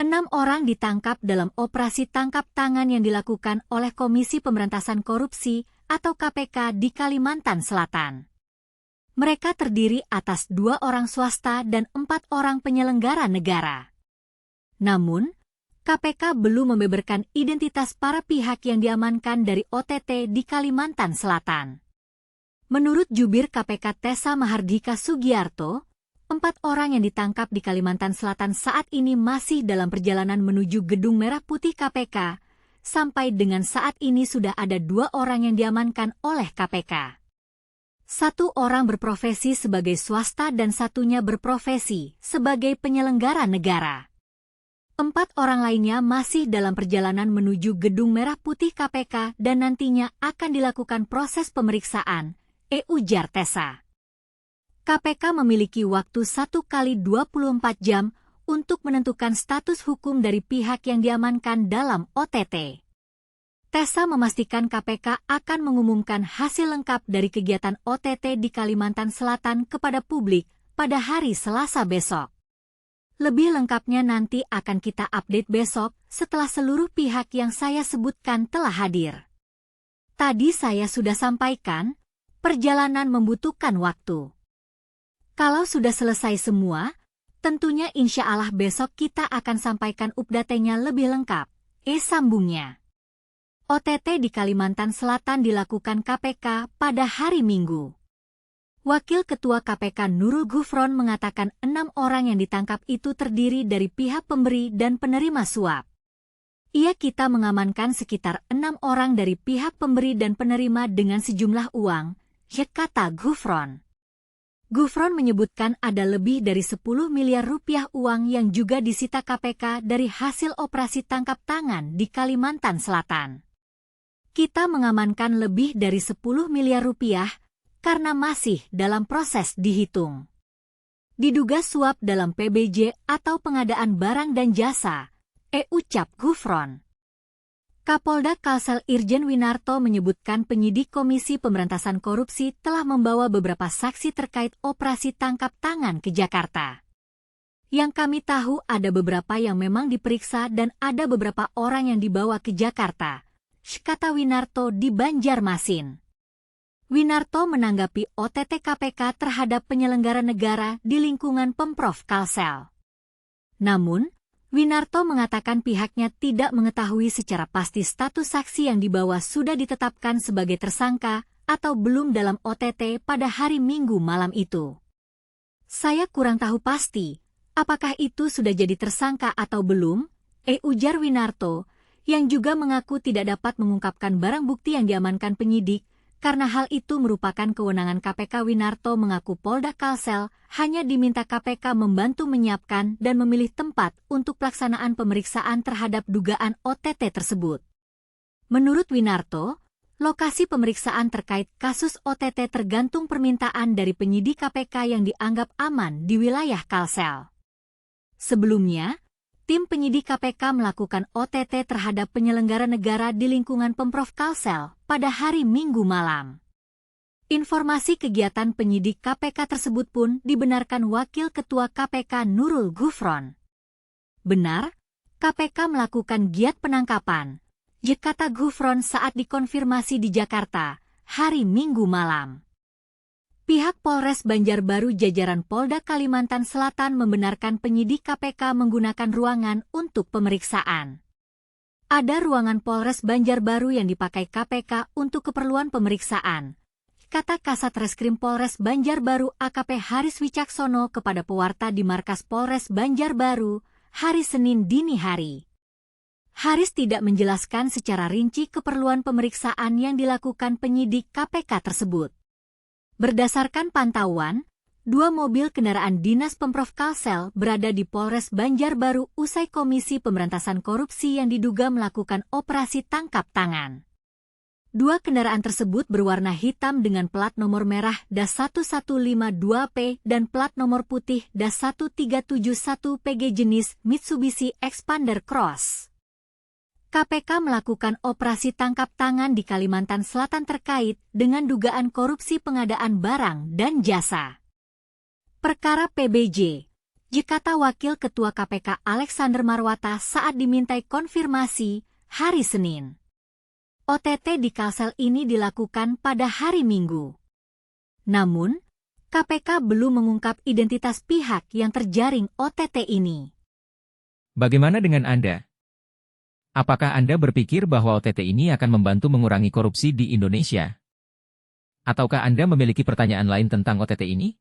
6 orang ditangkap dalam operasi tangkap tangan yang dilakukan oleh Komisi Pemberantasan Korupsi atau KPK di Kalimantan Selatan. Mereka terdiri atas 2 orang swasta dan 4 orang penyelenggara negara. Namun, KPK belum membeberkan identitas para pihak yang diamankan dari OTT di Kalimantan Selatan. Menurut Jubir KPK Tessa Mahardika Sugiarto, 4 orang yang ditangkap di Kalimantan Selatan saat ini masih dalam perjalanan menuju Gedung Merah Putih KPK, sampai dengan saat ini sudah ada 2 orang yang diamankan oleh KPK. 1 orang berprofesi sebagai swasta dan satunya berprofesi sebagai penyelenggara negara. 4 orang lainnya masih dalam perjalanan menuju Gedung Merah Putih KPK dan nantinya akan dilakukan proses pemeriksaan, ujar Tessa. KPK memiliki waktu 1 kali 24 jam untuk menentukan status hukum dari pihak yang diamankan dalam OTT. Tessa memastikan KPK akan mengumumkan hasil lengkap dari kegiatan OTT di Kalimantan Selatan kepada publik pada hari Selasa besok. Lebih lengkapnya nanti akan kita update besok setelah seluruh pihak yang saya sebutkan telah hadir. Tadi saya sudah sampaikan, perjalanan membutuhkan waktu. Kalau sudah selesai semua, tentunya insya Allah besok kita akan sampaikan update-nya lebih lengkap, sambungnya. OTT di Kalimantan Selatan dilakukan KPK pada hari Minggu. Wakil Ketua KPK Nurul Gufron mengatakan 6 orang yang ditangkap itu terdiri dari pihak pemberi dan penerima suap. Kita mengamankan sekitar 6 orang dari pihak pemberi dan penerima dengan sejumlah uang, kata Gufron. Gufron menyebutkan ada lebih dari 10 miliar rupiah uang yang juga disita KPK dari hasil operasi tangkap tangan di Kalimantan Selatan. Kita mengamankan lebih dari 10 miliar rupiah karena masih dalam proses dihitung. Diduga suap dalam PBJ atau pengadaan barang dan jasa, ucap Gufron. Kapolda Kalsel Irjen Winarto menyebutkan penyidik Komisi Pemberantasan Korupsi telah membawa beberapa saksi terkait operasi tangkap tangan ke Jakarta. Yang kami tahu ada beberapa yang memang diperiksa dan ada beberapa orang yang dibawa ke Jakarta, kata Winarto di Banjarmasin. Winarto menanggapi OTT KPK terhadap penyelenggara negara di lingkungan Pemprov Kalsel. Namun, Winarto mengatakan pihaknya tidak mengetahui secara pasti status saksi yang dibawa sudah ditetapkan sebagai tersangka atau belum dalam OTT pada hari Minggu malam itu. Saya kurang tahu pasti, apakah itu sudah jadi tersangka atau belum, ujar Winarto, yang juga mengaku tidak dapat mengungkapkan barang bukti yang diamankan penyidik, karena hal itu merupakan kewenangan KPK. Winarto mengaku Polda Kalsel hanya diminta KPK membantu menyiapkan dan memilih tempat untuk pelaksanaan pemeriksaan terhadap dugaan OTT tersebut. Menurut Winarto, lokasi pemeriksaan terkait kasus OTT tergantung permintaan dari penyidik KPK yang dianggap aman di wilayah Kalsel. Sebelumnya, tim penyidik KPK melakukan OTT terhadap penyelenggara negara di lingkungan Pemprov Kalsel pada hari Minggu malam. Informasi kegiatan penyidik KPK tersebut pun dibenarkan Wakil Ketua KPK Nurul Gufron. Benar, KPK melakukan giat penangkapan, kata Gufron saat dikonfirmasi di Jakarta, hari Minggu malam. Pihak Polres Banjarbaru jajaran Polda Kalimantan Selatan membenarkan penyidik KPK menggunakan ruangan untuk pemeriksaan. Ada ruangan Polres Banjarbaru yang dipakai KPK untuk keperluan pemeriksaan, kata Kasat Reskrim Polres Banjarbaru AKP Haris Wicaksono kepada pewarta di Markas Polres Banjarbaru, hari Senin dini hari. Haris tidak menjelaskan secara rinci keperluan pemeriksaan yang dilakukan penyidik KPK tersebut. Berdasarkan pantauan, 2 mobil kendaraan dinas Pemprov Kalsel berada di Polres Banjarbaru usai Komisi Pemberantasan Korupsi yang diduga melakukan operasi tangkap tangan. 2 kendaraan tersebut berwarna hitam dengan plat nomor merah DAS 1152P dan plat nomor putih DAS 1371PG jenis Mitsubishi Expander Cross. KPK melakukan operasi tangkap tangan di Kalimantan Selatan terkait dengan dugaan korupsi pengadaan barang dan jasa. Perkara PBJ, Kata Wakil Ketua KPK Alexander Marwata saat dimintai konfirmasi hari Senin. OTT di Kalsel ini dilakukan pada hari Minggu. Namun, KPK belum mengungkap identitas pihak yang terjaring OTT ini. Bagaimana dengan Anda? Apakah Anda berpikir bahwa OTT ini akan membantu mengurangi korupsi di Indonesia? Ataukah Anda memiliki pertanyaan lain tentang OTT ini?